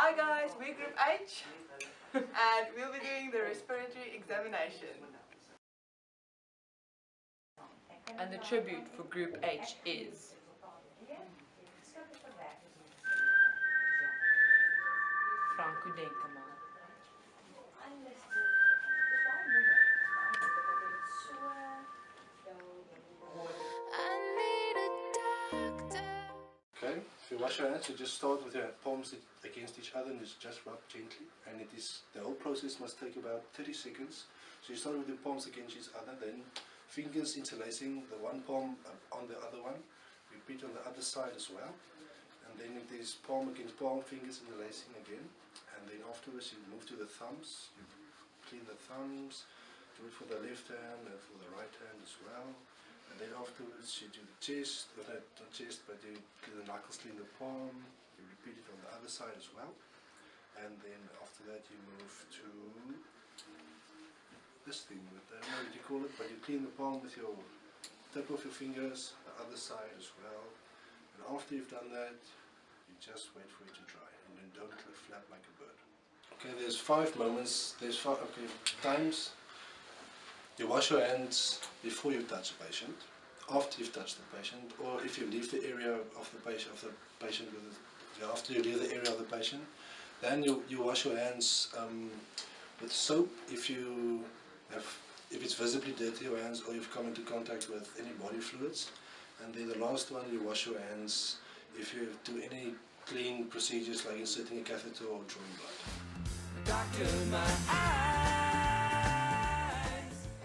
Hi guys, we're Group H and we'll be doing the respiratory examination. And the tribute for Group H is Franco Denkema. Okay, if you wash your hands, you just start with your palms against each other and just rub gently. And the whole process must take about 30 seconds. So you start with your palms against each other, then fingers interlacing the one palm on the other one. Repeat on the other side as well. And then it is palm against palm, fingers interlacing again. And then afterwards you move to the thumbs. You clean the thumbs. Do it for the left hand and for the right hand as well. And then afterwards you do the chest, not chest, but you clean the knuckles, clean the palm. You repeat it on the other side as well. And then after that you move to this thing, I don't know what you call it, but you clean the palm with your tip of your fingers, the other side as well. And after you've done that, you just wait for it to dry, and then don't let it flap like a bird. Okay, there's 5 moments, times. You wash your hands before you touch the patient, after you've touched the patient, or if you leave the area of the patient, after you leave the area of the patient, then you wash your hands with soap if it's visibly dirty your hands, or you've come into contact with any body fluids. And then the last one, you wash your hands if you do any clean procedures like inserting a catheter or drawing blood. Doctor, my eyes.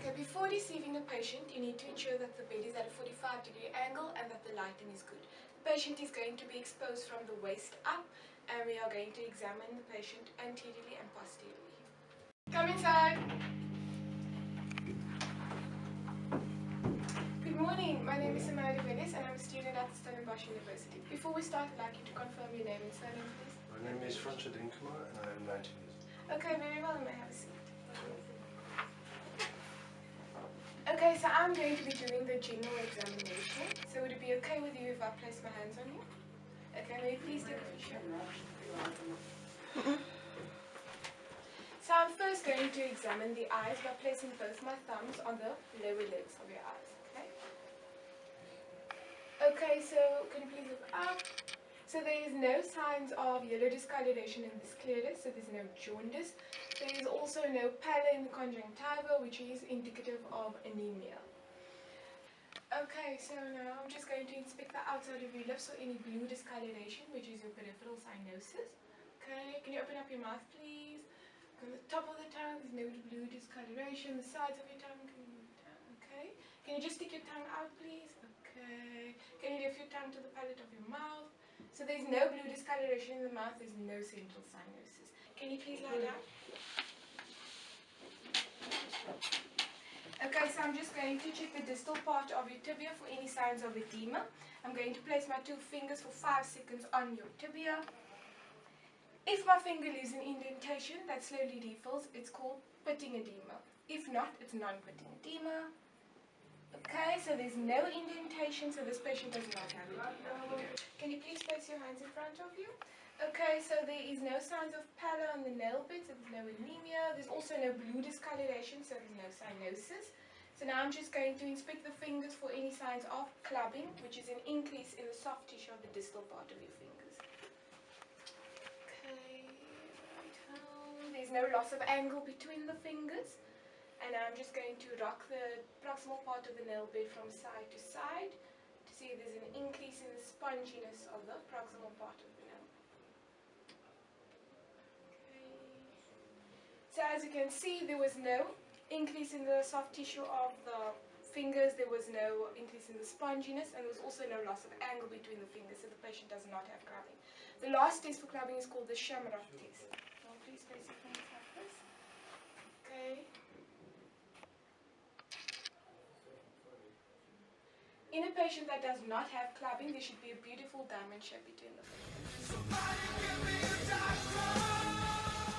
Okay, before deceiving the patient, you need to ensure that the bed is at a 45-degree angle and that the lighting is good. The patient is going to be exposed from the waist up, and we are going to examine the patient anteriorly and posteriorly. Come inside. Good morning, my name is Samantha Venis and I'm a student at Stellenbosch University. Before we start, I'd like you to confirm your name and surname, please. My name is Franco Denkema and I am 19 years old. Okay, very well, you may have a seat. Okay, so I'm going to be doing the general examination. So would it be okay with you if I place my hands on you? Okay, may you please take a picture? So I'm first going to examine the eyes by placing both my thumbs on the lower lids of your eyes, okay? Okay, so can you please look up? So there is no signs of yellow discoloration in this sclerosis, so there's no jaundice. There is also no pallor in the conjunctiva, which is indicative of anemia. Okay, so now I'm just going to inspect the outside of your lips for any blue discoloration, which is your peripheral cyanosis. Okay, can you open up your mouth, please? On the top of the tongue, there's no blue discoloration. The sides of your tongue, okay. Can you just stick your tongue out, please? Okay. Can you lift your tongue to the palate of your mouth? So there's no blue discoloration in the mouth, there's no central cyanosis. Can you please lie down? Okay, so I'm just going to check the distal part of your tibia for any signs of edema. I'm going to place my 2 fingers for 5 seconds on your tibia. If my finger leaves an indentation that slowly refills, it's called pitting edema. If not, it's non-pitting edema. Okay, so there's no indentation, so this patient does not have edema. Can you please place your hands in front of you? Okay, so there is no signs of pallor on the nail bed, so there's no anemia. There's also no blue discoloration, so there's no cyanosis. So now I'm just going to inspect the fingers for any signs of clubbing, which is an increase in the soft tissue of the distal part of your fingers. Okay, right home. There's no loss of angle between the fingers. And I'm just going to rock the proximal part of the nail bed from side to side to see if there's an increase in the sponginess of the proximal part of the nail. Okay. So as you can see, there was no increase in the soft tissue of the fingers, there was no increase in the sponginess, and there was also no loss of angle between the fingers, so the patient does not have clubbing. The last test for clubbing is called the Shamrock test. Now please place your fingers like this. Okay. In a patient that does not have clubbing, there should be a beautiful diamond shape between the fingers.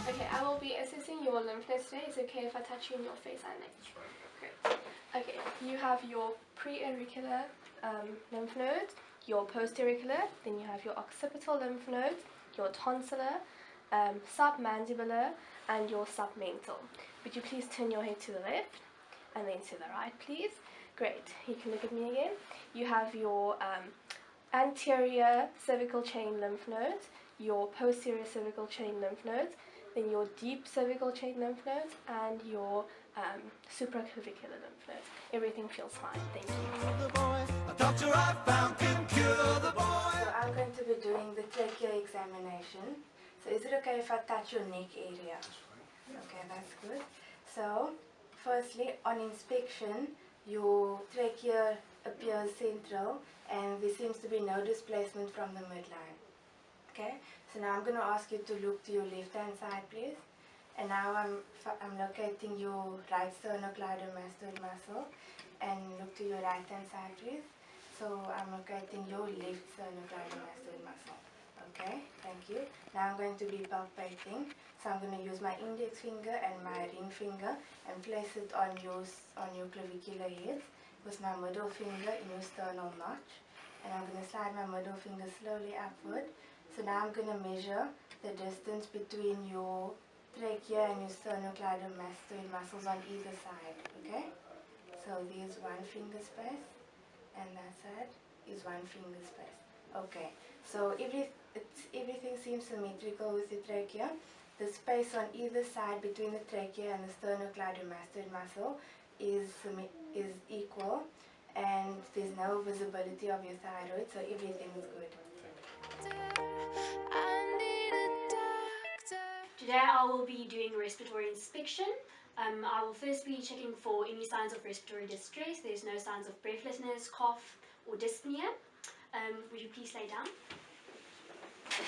Okay, I will be assessing your lymph nodes today. It's okay if I touch you in your face and neck? Great. Okay, you have your pre-auricular lymph nodes, your post-auricular, then you have your occipital lymph nodes, your tonsillar, submandibular and your submental. Would you please turn your head to the left and then to the right, please? Great. You can look at me again. You have your anterior cervical chain lymph nodes, your posterior cervical chain lymph nodes, then your deep cervical chain lymph nodes, and your supraclavicular lymph nodes. Everything feels fine. Thank you. So I'm going to be doing the trachea examination. So is it okay if I touch your neck area? Okay, that's good. So firstly, on inspection, your trachea appears central and there seems to be no displacement from the midline. Okay, so now I'm going to ask you to look to your left hand side, please. And now I'm locating your right sternocleidomastoid muscle, and look to your right hand side, please. So I'm locating your left sternocleidomastoid muscle. Okay, thank you. Now I'm going to be palpating. So I'm going to use my index finger and my ring finger and place it on your clavicular head with my middle finger in your sternal notch. And I'm going to slide my middle finger slowly upward. So now I'm going to measure the distance between your trachea and your sternocleidomastoid muscles on either side. Okay? So there's one finger space, and that side is one finger space. Okay. So everything seems symmetrical with the trachea. The space on either side between the trachea and the sternocleidomastoid muscle is equal, and there's no visibility of your thyroid, so everything is good. Today I will be doing a respiratory inspection. I will first be checking for any signs of respiratory distress. There's no signs of breathlessness, cough or dyspnea. Would you please lay down? Okay.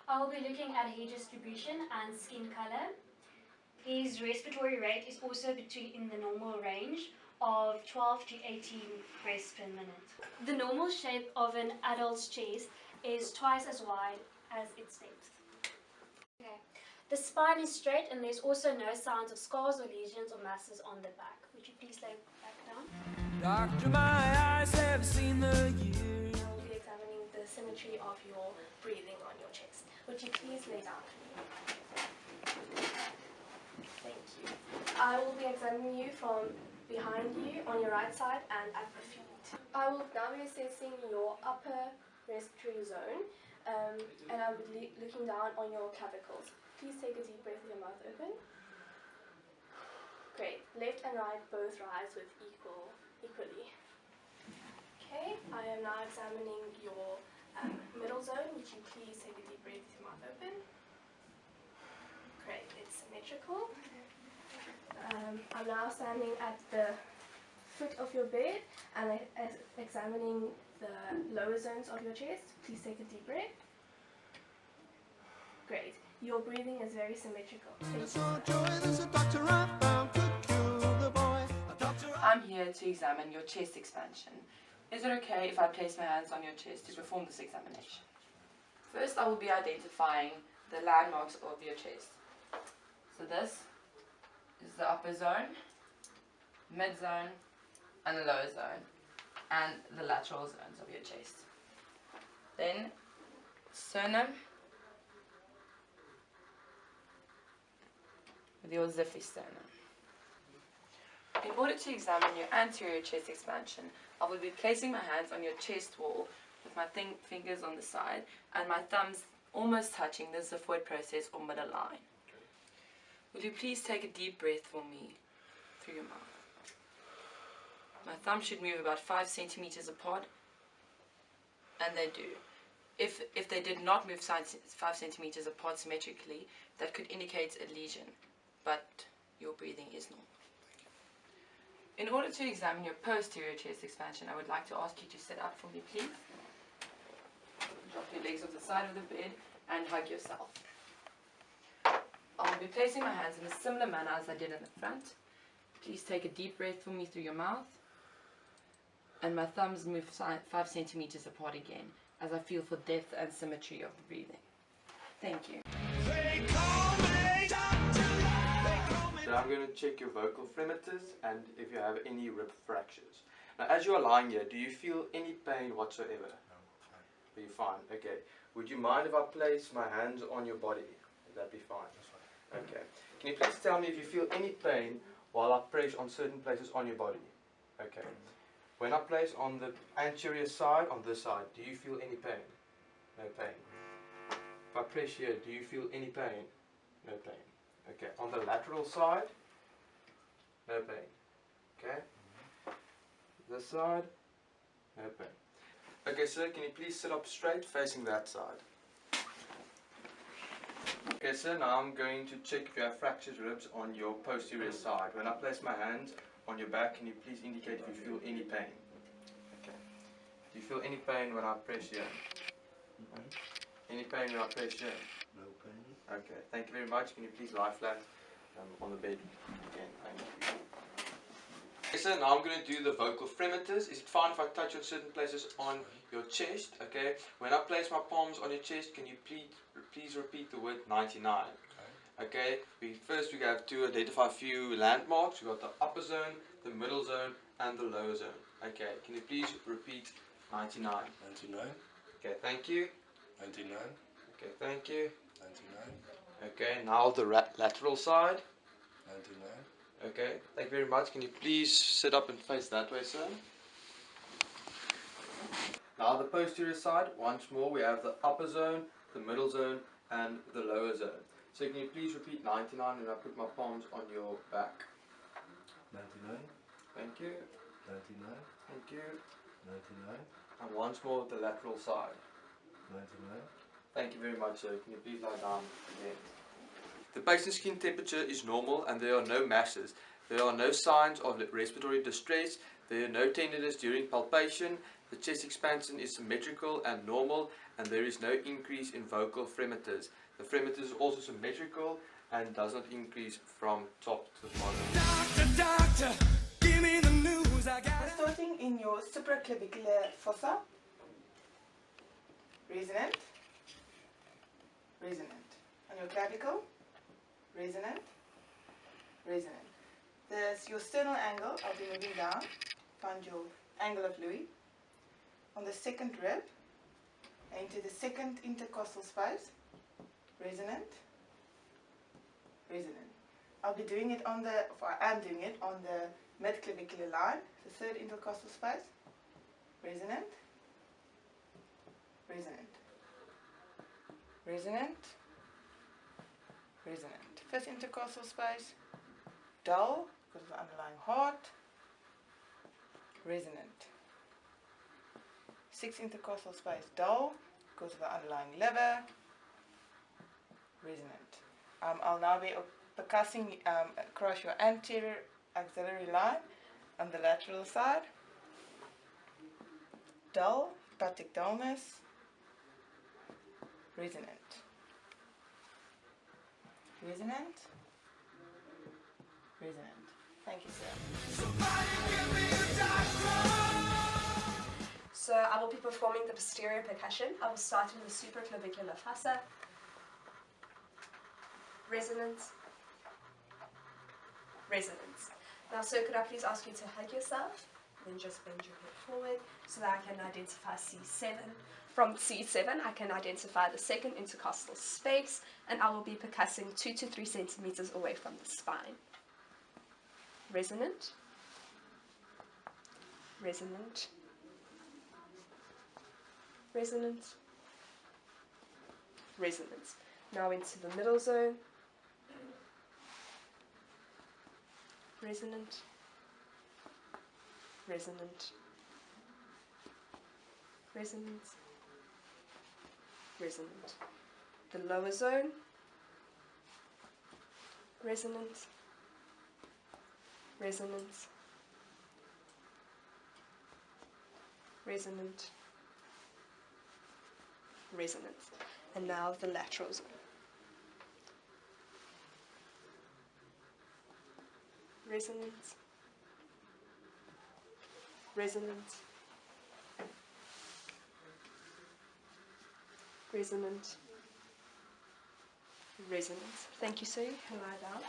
I will be looking at hair distribution and skin color. His respiratory rate is also in the normal range of 12 to 18 breaths per minute. The normal shape of an adult's chest is twice as wide as its depth. Okay. The spine is straight and there's also no signs of scars or lesions or masses on the back. Would you please lay back down? Doctor, my eyes have seen the years. I will be examining the symmetry of your breathing on your chest. Would you please lay down for me? Thank you. I will be examining you from behind you on your right side and at the feet. I will now be assessing your upper respiratory zone, and I will be looking down on your clavicles. Please take a deep breath with your mouth open. Great. Left and right both rise with equally. Okay, I am now examining your middle zone. Would you please take a deep breath with your mouth open? Great, it's symmetrical. I'm now standing at the foot of your bed and examining the lower zones of your chest. Please take a deep breath. Great. Your breathing is very symmetrical. I'm here to examine your chest expansion. Is it okay if I place my hands on your chest to perform this examination? First, I will be identifying the landmarks of your chest. So this is the upper zone, mid zone, and the lower zone, and the lateral zones of your chest. Then sternum with your zippy sternum. In order to examine your anterior chest expansion, I will be placing my hands on your chest wall with my fingers on the side and my thumbs almost touching the xiphoid process or middle line. Will you please take a deep breath for me through your mouth? My thumbs should move about 5 centimeters apart, and they do. If they did not move 5 centimeters apart symmetrically, that could indicate a lesion, but your breathing is normal. In order to examine your posterior chest expansion, I would like to ask you to sit up for me, please. Drop your legs off the side of the bed and hug yourself. I'll be placing my hands in a similar manner as I did in the front. Please take a deep breath for me through your mouth. And my thumbs move 5 centimeters apart again, as I feel for depth and symmetry of the breathing. Thank you. So I'm going to check your vocal frequencies and if you have any rib fractures. Now, as you are lying here, do you feel any pain whatsoever? No, fine. Are you fine? Okay. Would you mind if I place my hands on your body? Would that be fine? That's fine. Okay. Can you please tell me if you feel any pain while I press on certain places on your body? Okay. When I place on the anterior side, on this side, do you feel any pain? No pain. If I press here, do you feel any pain? No pain. Okay. On the lateral side, no pain. Okay. This side, no pain. Okay, sir, can you please sit up straight facing that side? Okay, sir, now I'm going to check if you have fractured ribs on your posterior side. When I place my hand on your back, can you please indicate if you feel any pain? Okay. Do you feel any pain when I press here? Any pain when I press here? No pain. Okay, thank you very much. Can you please lie flat on the bed again? Thank you. Okay, so now I'm going to do the vocal fremiters. Is it fine if I touch on certain places on your chest? Okay. When I place my palms on your chest, can you please repeat the word 99? Okay. First we have to identify a few landmarks. We've got the upper zone, the middle zone, and the lower zone. Okay. Can you please repeat 99? 99. Okay. Thank you. 99. Okay. Thank you. 99. Okay. Now the lateral side. 99. Okay, thank you very much. Can you please sit up and face that way, sir? Now the posterior side, once more, we have the upper zone, the middle zone, and the lower zone. So can you please repeat 99 when I put my palms on your back? 99. Thank you. 99. Thank you. 99. And once more the lateral side. 99. Thank you very much, sir. Can you please lie down again? The patient's skin temperature is normal and there are no masses. There are no signs of respiratory distress. There are no tenderness during palpation. The chest expansion is symmetrical and normal, and there is no increase in vocal fremiters. The fremiters is also symmetrical and does not increase from top to bottom. Doctor, give me the news. I got We're starting in your supraclavicular fossa. Resonant. Resonant. On your clavicle. Resonant. Resonant. There's your sternal angle. I'll be moving down. Find your angle of Louis. On the second rib. Into the second intercostal space. Resonant. Resonant. I'll be doing it on the, or I am doing it on the mid-clavicular line. The third intercostal space. Resonant. Resonant. Resonant. Resonant. First intercostal space, dull because of the underlying heart. Resonant. Sixth intercostal space, dull because of the underlying liver. Resonant. I'll now be percussing across your anterior axillary line on the lateral side. Dull, hepatic dullness. Resonant. Resonant. Resonant. Thank you, sir. So I will be performing the posterior percussion. I will start in the supraclavicular fossa. Resonance. Resonance. Now, sir, could I please ask you to hug yourself? Then just bend your head forward so that I can identify C7. From C7, I can identify the second intercostal space, and I will be percussing 2 to 3 centimeters away from the spine. Resonant. Resonant. Resonant. Resonance. Now into the middle zone. Resonant. Resonant. Resonance. Resonant. The lower zone. Resonance. Resonance. Resonant. Resonance. And now the lateral zone. Resonance. Resonance. Resonant. Resonance. Thank you, sir. You can lie down.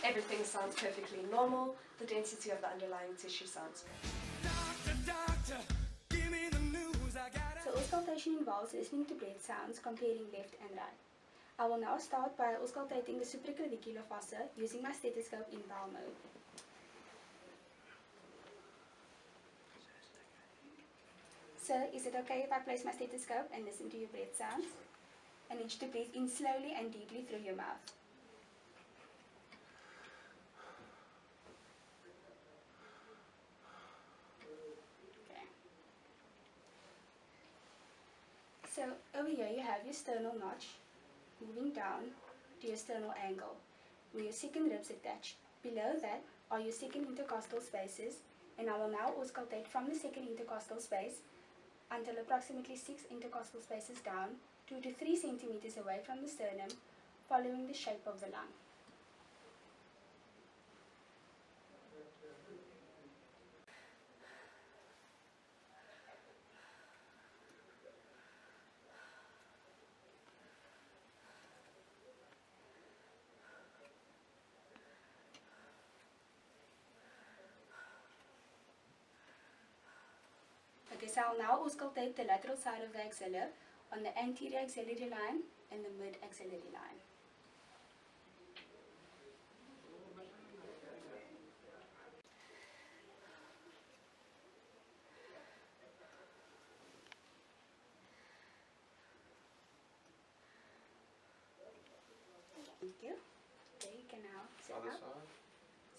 Everything sounds perfectly normal. The density of the underlying tissue sounds good. So auscultation involves listening to breath sounds, comparing left and right. I will now start by auscultating the supraclavicular fossa using my stethoscope in bowel mode. So, is it okay if I place my stethoscope and listen to your breath sounds? I need you to breathe in slowly and deeply through your mouth. Okay. So, over here you have your sternal notch moving down to your sternal angle, where your second ribs attach. Below that are your second intercostal spaces, and I will now auscultate from the second intercostal space until approximately 6 intercostal spaces down, 2 to 3 centimeters away from the sternum, following the shape of the lung. Okay, so I'll now auscultate the lateral side of the axilla on the anterior axillary line and the mid axillary line. Thank you. Okay, you can now sit Other up side.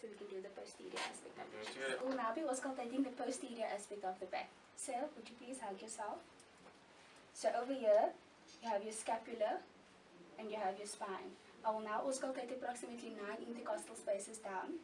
so we can do the posterior aspect of the chest. We'll now be auscultating the posterior aspect of the back. So, would you please hug yourself? So over here, you have your scapula and you have your spine. I will now auscultate approximately 9 intercostal spaces down.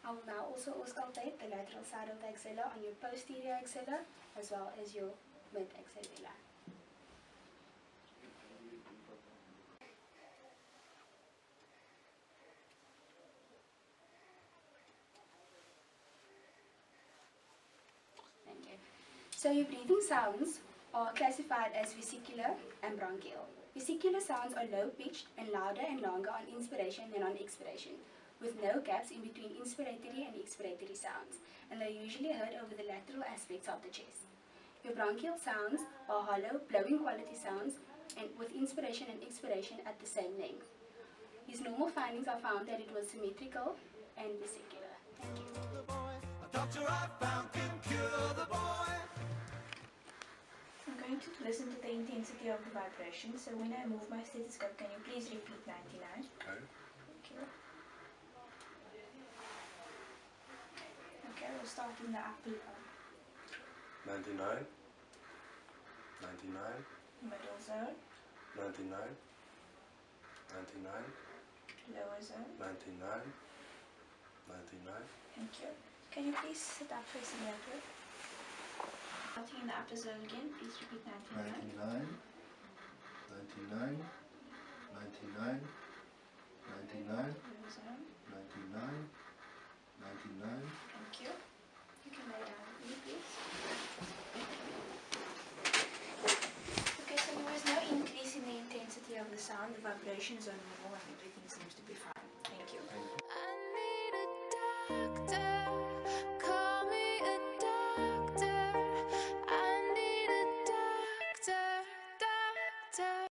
I will now also auscultate the lateral side of the axilla on your posterior axilla as well as your mid axilla. Thank you. So your breathing sounds are classified as vesicular and bronchial. Vesicular sounds are low-pitched and louder and longer on inspiration than on expiration, with no gaps in between inspiratory and expiratory sounds, and they are usually heard over the lateral aspects of the chest. Your bronchial sounds are hollow, blowing quality sounds, and with inspiration and expiration at the same length. His normal findings are found that it was symmetrical and vesicular. Thank you. I'm going to listen to the intensity of the vibration, so when I move my stethoscope, can you please repeat 99? Okay. Thank you. Okay, we'll start in the upper 99, 99, middle zone, 99, 99, lower zone. 99, 99. Thank you. Can you please sit up facing that way? Starting in the upper zone again, please repeat 99. 99, 99, 99, 99, Lower zone. 99, 99. Thank you. You can lay down with me, please. Okay, so there was no increase in the intensity of the sound. The vibrations are normal and everything seems to be fine. Thank you.